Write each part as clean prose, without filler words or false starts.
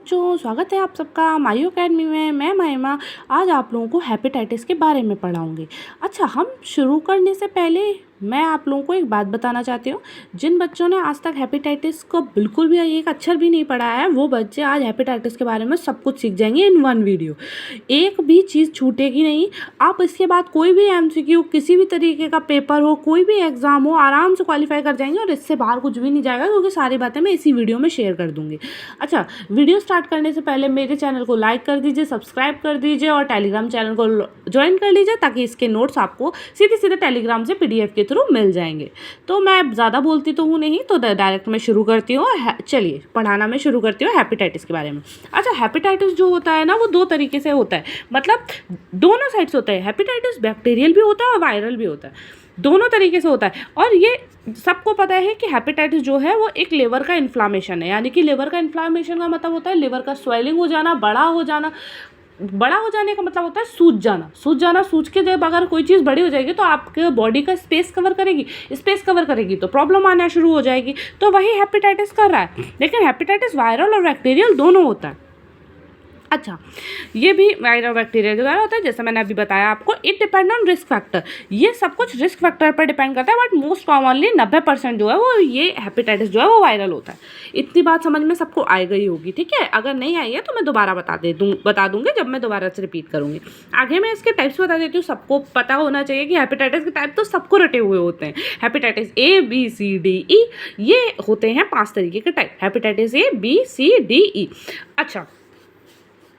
बच्चों, स्वागत है आप सबका मायू अकेडमी में। मैं महिमा आज आप लोगों को हेपेटाइटिस के बारे में पढ़ाऊँगी। अच्छा, हम शुरू करने से पहले मैं आप लोगों को एक बात बताना चाहती हूँ। जिन बच्चों ने आज तक हेपेटाइटिस को बिल्कुल भी एक अक्षर भी नहीं पढ़ा है, वो बच्चे आज हेपेटाइटिस के बारे में सब कुछ सीख जाएंगे इन वन वीडियो। एक भी चीज़ छूटेगी नहीं। आप इसके बाद कोई भी एमसीक्यू, किसी भी तरीके का पेपर हो, कोई भी एग्ज़ाम हो, आराम से क्वालिफाई कर जाएंगे और इससे बाहर कुछ भी नहीं जाएगा, क्योंकि सारी बातें मैं इसी वीडियो में शेयर कर दूँगी। अच्छा, वीडियो स्टार्ट करने से पहले मेरे चैनल को लाइक कर दीजिए, सब्सक्राइब कर दीजिए और टेलीग्राम चैनल को ज्वाइन कर लीजिए, ताकि इसके नोट्स आपको सीधे सीधे टेलीग्राम से पीडीएफ के थ्रू मिल जाएंगे। तो मैं ज़्यादा बोलती तो हूँ नहीं, तो डायरेक्ट मैं शुरू करती हूँ। चलिए पढ़ाना मैं शुरू करती हूँ हेपेटाइटिस के बारे में। अच्छा, हेपेटाइटिस जो होता है ना, वो दो तरीके से होता है, मतलब दोनों साइड से होता है। हेपेटाइटिस बैक्टीरियल भी होता है और वायरल भी होता है, दोनों तरीके से होता है। और ये सबको पता है कि हेपेटाइटिस जो है वो एक लिवर का इन्फ्लामेशन है। यानी कि लिवर का इन्फ्लामेशन का मतलब होता है लिवर का स्वेलिंग हो जाना, बड़ा हो जाने का मतलब होता है सूज जाना। सूज के जब अगर कोई चीज़ बड़ी हो जाएगी तो आपके बॉडी का स्पेस कवर करेगी तो प्रॉब्लम आना शुरू हो जाएगी। तो वही हेपेटाइटिस कर रहा है। लेकिन हेपेटाइटिस वायरल और बैक्टीरियल दोनों होता है। अच्छा, ये भी वायरल बैक्टीरिया के द्वारा होता है, जैसे मैंने अभी बताया आपको। It depend on risk factor, ये सब कुछ रिस्क फैक्टर पर डिपेंड करता है, बट मोस्ट कॉमनली 90% जो है वो ये हेपेटाइटिस जो है वो वायरल होता है। इतनी बात समझ में सबको आई गई होगी, ठीक है। अगर नहीं आई है तो मैं दोबारा बता दूंगी जब मैं दोबारा से रिपीट करूंगी। आगे मैं इसके टाइप्स बता देती हूँ। सबको पता होना चाहिए कि हेपेटाइटिस के टाइप तो सबको रटे हुए होते हैं। Hepatitis A, B, C, D, E, ये होते हैं 5 तरीके के type. Hepatitis A, B, C, D, E. अच्छा,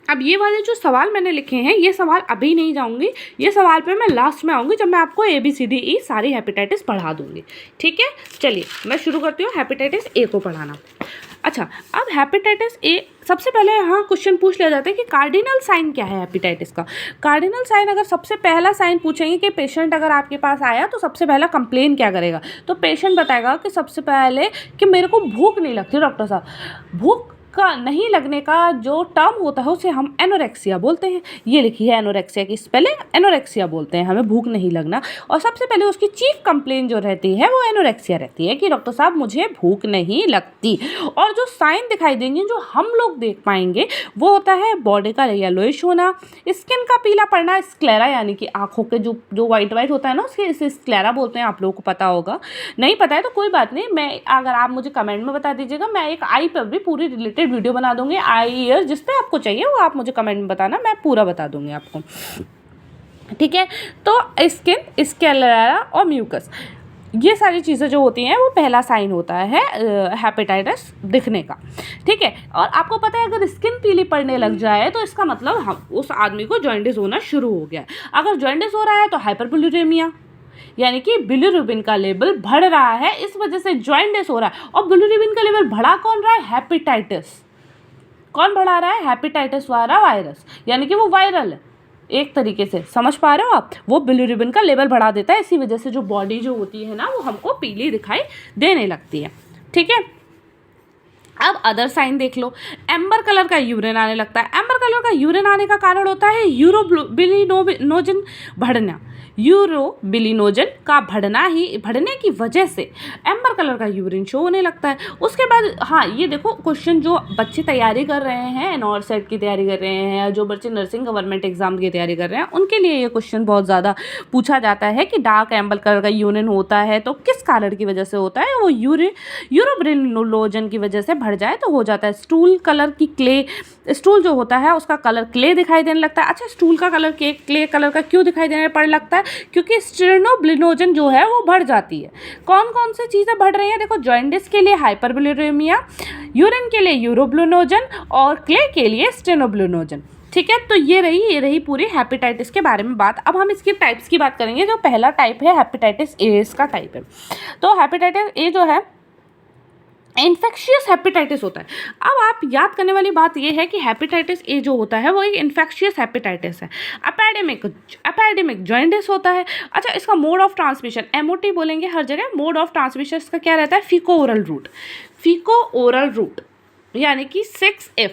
अब ये वाले जो सवाल मैंने लिखे हैं, ये सवाल अभी नहीं जाऊंगी, ये सवाल पे मैं लास्ट में आऊँगी, जब मैं आपको ABCDE सारी हेपेटाइटिस पढ़ा दूंगी, ठीक है। चलिए मैं शुरू करती हूँ हेपेटाइटिस ए को पढ़ाना। अच्छा, अब हेपेटाइटिस ए, सबसे पहले यहाँ क्वेश्चन पूछ लिया जाता है कि कार्डिनल साइन क्या है हेपेटाइटिस का। कार्डिनल साइन, अगर सबसे पहला साइन पूछेंगे कि पेशेंट अगर आपके पास आया तो सबसे पहला कंप्लेन क्या करेगा, तो पेशेंट बताएगा कि सबसे पहले कि मेरे को भूख नहीं लगती डॉक्टर साहब। भूख का नहीं लगने का जो टर्म होता है उसे हम एनोरेक्सिया बोलते हैं। ये लिखी है एनोरेक्सिया की स्पेलिंग, एनोरेक्सिया बोलते हैं हमें भूख नहीं लगना। और सबसे पहले उसकी चीफ कंप्लेन जो रहती है वो एनोरेक्सिया रहती है कि डॉक्टर साहब मुझे भूख नहीं लगती। और जो साइन दिखाई देंगे, जो हम लोग देख पाएंगे, वो होता है बॉडी का येलोइश होना, स्किन का पीला पड़ना, स्क्लेरा, यानी कि आंखों के जो वाइट होता है ना, उसके इसे स्क्लेरा बोलते हैं। आप लोगों को पता होगा, नहीं पता है तो कोई बात नहीं, मैं अगर आप मुझे कमेंट में बता दीजिएगा, मैं एक आई पर भी पूरी रिलेटेड वीडियो बना दूंगी। आई ईयर जिस पे आपको चाहिए वो आप मुझे कमेंट में बताना, मैं पूरा बता दूंगी आपको, ठीक है। तो स्किन, स्क्लेरा और म्यूकस, ये सारी चीज़ें जो होती हैं वो पहला साइन होता है हेपेटाइटिस दिखने का, ठीक है। और आपको पता है अगर स्किन पीली पड़ने लग जाए तो इसका मतलब हम उस आदमी को जॉन्डिस होना शुरू हो गया। अगर जॉन्डिस हो रहा है तो हाइपरबिलिरूबिया, यानी कि बिलिरुबिन का लेवल बढ़ रहा है, इस वजह से जॉन्डिस हो रहा है। और बिलिरुबिन का लेवल बढ़ा कौन रहा है? हेपेटाइटिस। कौन बढ़ा रहा है? हेपेटाइटिस वाला वायरस, यानी कि वो वायरल है एक तरीके से, समझ पा रहे हो आप। वो बिलिरुबिन का लेवल बढ़ा देता है, इसी वजह से जो बॉडी जो होती है ना वो हमको पीली दिखाई देने लगती है, ठीक है। अब अदर साइन देख लो। एम्बर कलर का यूरिन आने लगता है। एम्बर कलर का यूरिन आने का कारण होता है यूरोबिलिनोजन बढ़ना। यूरोबिलिनोजन का बढ़ने की वजह से एम्बर कलर का यूरिन शो होने लगता है। उसके बाद हाँ, ये देखो क्वेश्चन, जो बच्चे तैयारी कर रहे हैं, NORCET की तैयारी कर रहे हैं, जो बच्चे नर्सिंग गवर्नमेंट एग्जाम की तैयारी कर रहे हैं, उनके लिए ये क्वेश्चन बहुत ज़्यादा पूछा जाता है कि डार्क एम्बर कलर का यूरिन होता है तो किस कारण की वजह से होता है। वो यूरोबिलिनोजन की वजह से बढ़ जाए तो हो जाता है। स्टूल कलर की स्टूल जो होता है उसका कलर क्ले दिखाई देने लगता है। अच्छा, स्टूल का कलर क्ले कलर का क्यों दिखाई देने पड़ लगता है? क्योंकि स्टेनोब्लिनोजन जो है वो बढ़ जाती है। कौन कौन सी चीज़ें बढ़ रही हैं? देखो, जॉन्डिस के लिए हाइपरबिलिरूबिया, यूरिन के लिए यूरोबिलिनोजन और क्ले के लिए स्टेनोब्लिनोजन, ठीक है। तो ये रही पूरी हेपेटाइटिस के बारे में बात। अब हम इसके टाइप्स की बात करेंगे। जो पहला टाइप है हेपेटाइटिस ए, इसका टाइप है। तो हेपेटाइटिस ए जो है इन्फेक्शियस हेपेटाइटिस होता है। अब आप याद करने वाली बात यह है कि हेपेटाइटिस ए जो होता है वो एक इन्फेक्शियस हेपेटाइटिस है। एपिडेमिक जॉन्डिस होता है। अच्छा, इसका मोड ऑफ ट्रांसमिशन MOT बोलेंगे हर जगह। मोड ऑफ ट्रांसमिशन इसका क्या रहता है? फीको ओरल रूट, यानी कि 6F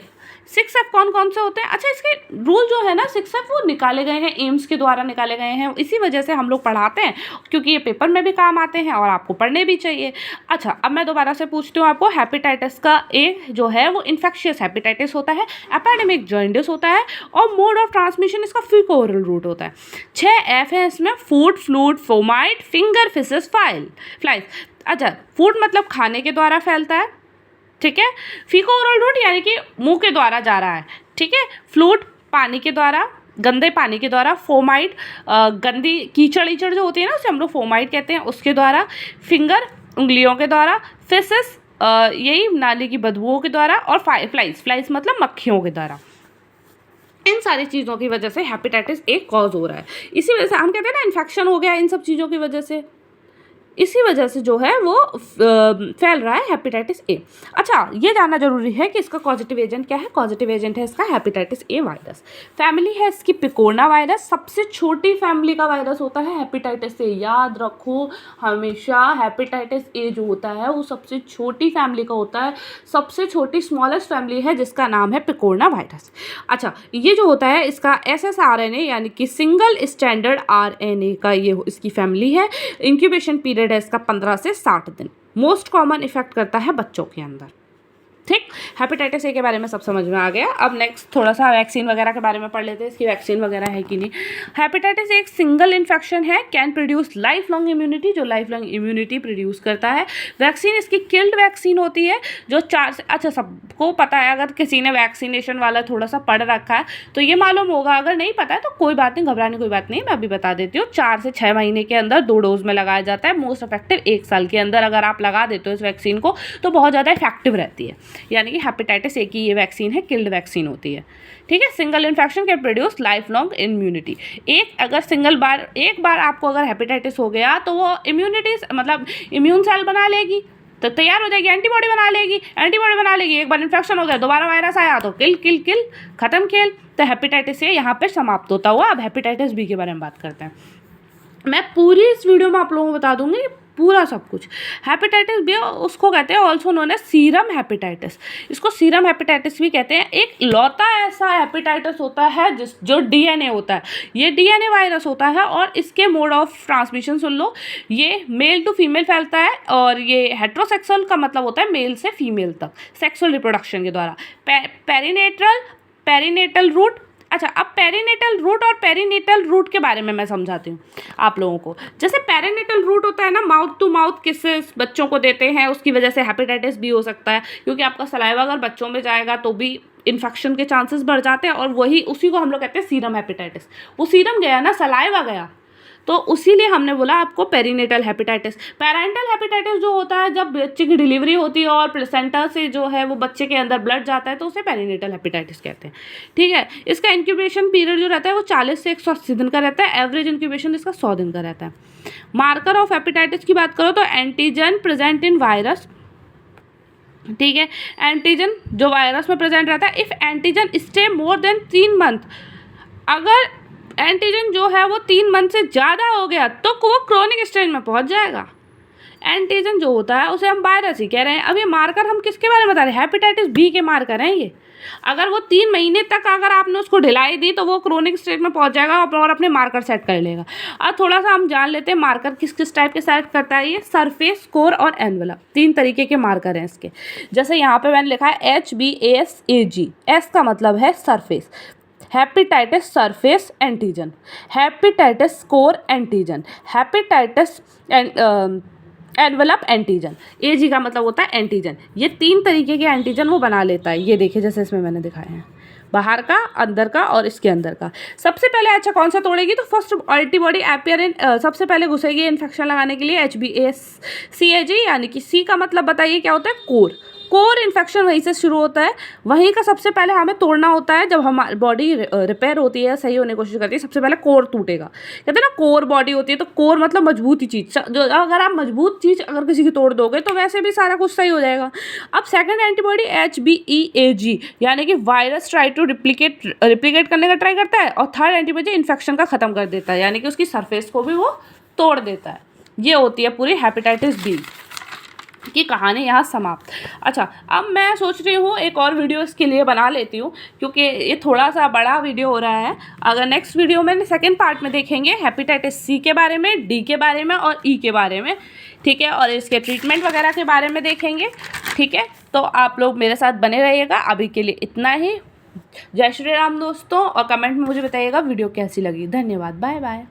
6F कौन कौन से होते हैं? अच्छा, इसके रूल जो है ना 6F वो निकाले गए हैं, एम्स के द्वारा निकाले गए हैं, इसी वजह से हम लोग पढ़ाते हैं, क्योंकि ये पेपर में भी काम आते हैं और आपको पढ़ने भी चाहिए। अच्छा, अब मैं दोबारा से पूछती हूँ आपको, हेपेटाइटिस का ए जो है वो इन्फेक्शियस हेपेटाइटिस होता है, एपिडेमिक जॉन्डिस होता है, और मोड ऑफ ट्रांसमिशन इसका फीको ओरल रूट होता है। 6F है इसमें, food, fluid, fomite, finger, faeces, flies. अच्छा, फूड मतलब खाने के द्वारा फैलता है, ठीक है। फीको ओरल रूट यानी कि मुंह के द्वारा जा रहा है, ठीक है। फ्लूड पानी के द्वारा, गंदे पानी के द्वारा। फोमाइट गंदी कीचड़ ईचड़ जो होती है ना, उसे हम लोग फोमाइट कहते हैं, उसके द्वारा। फिंगर उंगलियों के द्वारा। फिसेस यही नाली की बदबुओं के द्वारा। और फ्लाइज मतलब मक्खियों के द्वारा। इन सारी चीज़ों की वजह से हेपेटाइटिस ए कॉज हो रहा है। इसी वजह से हम कहते हैं ना इन्फेक्शन हो गया इन सब चीज़ों की वजह से, इसी वजह से जो है वो फैल रहा है हेपेटाइटिस ए। अच्छा, ये जानना जरूरी है कि इसका पॉजिटिव एजेंट क्या है। पॉजिटिव एजेंट है इसका हेपेटाइटिस ए वायरस। फैमिली है इसकी पिकोना वायरस, सबसे छोटी फैमिली का वायरस होता है हेपेटाइटिस ए। याद रखो हमेशा, हेपेटाइटिस ए जो होता है वो सबसे छोटी फैमिली का होता है, सबसे छोटी स्मॉलेस्ट फैमिली है जिसका नाम है पिकोना वायरस। अच्छा, ये जो होता है इसका SSRNA यानी कि सिंगल स्टैंडर्ड RNA का ये इसकी फैमिली है। इंक्यूबेशन पीरियड है इसका 15 से 60 दिन। मोस्ट कॉमन इफेक्ट करता है बच्चों के अंदर, ठीक। हेपेटाइटिस ए के बारे में सब समझ में आ गया। अब नेक्स्ट थोड़ा सा वैक्सीन वगैरह के बारे में पढ़ लेते हैं, इसकी वैक्सीन वगैरह है कि नहीं। हेपेटाइटिस एक सिंगल इन्फेक्शन है, can produce life long immunity, जो लाइफ लॉन्ग इम्यूनिटी प्रोड्यूस करता है। वैक्सीन इसकी किल्ड वैक्सीन होती है, जो 4 से, अच्छा सबको पता है, अगर किसी ने वैक्सीनेशन वाला थोड़ा सा पढ़ रखा है तो ये मालूम होगा, अगर नहीं पता है तो कोई बात नहीं, घबराने कोई बात नहीं, मैं अभी बता देती हूँ। 4 से 6 महीने के अंदर 2 डोज में लगाया जाता है। मोस्ट इफेक्टिव 1 साल के अंदर अगर आप लगा देते हो इस वैक्सीन को तो बहुत ज़्यादा इफेक्टिव रहती है, यानी कि हेपेटाइटिस ए की ये वैक्सीन है, किल्ड वैक्सीन होती है, ठीक है। Single infection can produce life long immunity. एक बार आपको अगर हेपेटाइटिस हो गया तो वो इम्यूनिटी मतलब इम्यून सेल बना लेगी, तो तैयार हो जाएगी, एंटीबॉडी बना लेगी। एक बार इन्फेक्शन हो गया, दोबारा वायरस आया तो किल खत्म खेल। तो हेपेटाइटिस ए यहाँ पे समाप्त होता हुआ। अब हेपेटाइटिस बी के बारे में बात करते हैं। मैं पूरी इस वीडियो में आप लोगों को बता दूंगी पूरा सब कुछ। हेपेटाइटिस बी उसको कहते हैं also known as serum hepatitis. इसको सीरम हेपेटाइटिस भी कहते हैं। एक लौता ऐसा हेपेटाइटिस होता है जो DNA होता है, ये DNA वायरस होता है, और इसके मोड ऑफ ट्रांसमिशन सुन लो, ये मेल टू फीमेल फैलता है, और ये हेट्रोसेक्सुअल का मतलब होता है मेल से फीमेल तक, सेक्सुअल रिप्रोडक्शन के द्वारा। Perinatal route. अच्छा, अब पेरिनेटल रूट के बारे में मैं समझाती हूँ आप लोगों को। जैसे पेरिनेटल रूट होता है ना, माउथ टू माउथ किसेस बच्चों को देते हैं, उसकी वजह से हेपेटाइटिस भी हो सकता है, क्योंकि आपका सलाइवा अगर बच्चों में जाएगा तो भी इन्फेक्शन के चांसेस बढ़ जाते हैं, और उसी को हम लोग कहते हैं सीरम हेपेटाइटिस। वो सीरम गया ना, सलाइवा गया, तो उसीलिए हमने बोला आपको पेरिनेटल हेपेटाइटिस। पेरेंटल हेपेटाइटिस जो होता है जब बच्चे की डिलीवरी होती है और प्लेसेंटा से जो है वो बच्चे के अंदर ब्लड जाता है, तो उसे पेरिनेटल हेपेटाइटिस कहते हैं, ठीक है। इसका इंक्यूबेशन पीरियड जो रहता है वो 40 से 180 दिन का रहता है। एवरेज इंक्यूबेशन इसका 100 दिन का रहता है। मार्कर ऑफ हेपेटाइटिस की बात करो तो एंटीजन प्रेजेंट इन वायरस, ठीक है। एंटीजन जो वायरस में प्रेजेंट रहता है, if antigen stay more than 3 month, अगर एंटीजन जो है वो 3 मंथ से ज़्यादा हो गया तो वो क्रोनिक स्टेज में पहुंच जाएगा। एंटीजन जो होता है उसे हम वायरस ही कह रहे हैं। अब ये मार्कर हम किसके बारे में बता रहे हैं? हेपेटाइटिस बी के मार्कर हैं ये। अगर वो 3 महीने तक अगर आपने उसको ढिलाई दी तो वो क्रोनिक स्टेज में पहुंच जाएगा और अपने मार्कर सेट कर लेगा। अब थोड़ा सा हम जान लेते हैं मार्कर किस किस टाइप के सेट करता है ये। सरफेस, कोर और एनवलप, 3 तरीके के मार्कर हैं इसके। जैसे यहाँ पे मैंने लिखा है HBASAG। एस का मतलब है surface, hepatitis surface antigen, hepatitis core antigen, hepatitis envelope antigen. AG का मतलब होता है एंटीजन। ये 3 तरीके के एंटीजन वो बना लेता है। ये देखिए जैसे इसमें मैंने दिखाया है, बाहर का, अंदर का और इसके अंदर का। सबसे पहले अच्छा कौन सा तोड़ेगी तो फर्स्ट एंटीबॉडी अपियर सबसे पहले घुसेगी इन्फेक्शन लगाने के लिए HBACAG, यानी कि सी का मतलब बताइए क्या होता है? कोर इन्फेक्शन वहीं से शुरू होता है, वहीं का सबसे पहले हमें तोड़ना होता है। जब हमारी बॉडी रिपेयर होती है, सही होने की कोशिश करती है, सबसे पहले कोर टूटेगा। कहते हैं ना कोर बॉडी होती है, तो कोर मतलब मजबूत ही चीज़। जो अगर आप मजबूत चीज़ अगर किसी की तोड़ दोगे तो वैसे भी सारा कुछ सही हो जाएगा। अब सेकंड एंटीबॉडी HBEAG, यानी कि वायरस ट्राई टू रिप्लिकेट करने का ट्राई करता है, और थर्ड एंटीबॉडी इन्फेक्शन का ख़त्म कर देता है, यानी कि उसकी सरफेस को भी वो तोड़ देता है। ये होती है पूरी हेपेटाइटिस बी। की कहानी यहाँ समाप्त। अच्छा, अब मैं सोच रही हूँ एक और वीडियो इसके लिए बना लेती हूँ, क्योंकि ये थोड़ा सा बड़ा वीडियो हो रहा है। अगर नेक्स्ट वीडियो में सेकंड पार्ट में देखेंगे हेपेटाइटिस सी के बारे में, डी के बारे में और ई के बारे में, ठीक है, और इसके ट्रीटमेंट वगैरह के बारे में देखेंगे, ठीक है। तो आप लोग मेरे साथ बने रहिएगा। अभी के लिए इतना ही। जय श्री राम दोस्तों, और कमेंट में मुझे बताइएगा वीडियो कैसी लगी। धन्यवाद, बाय बाय।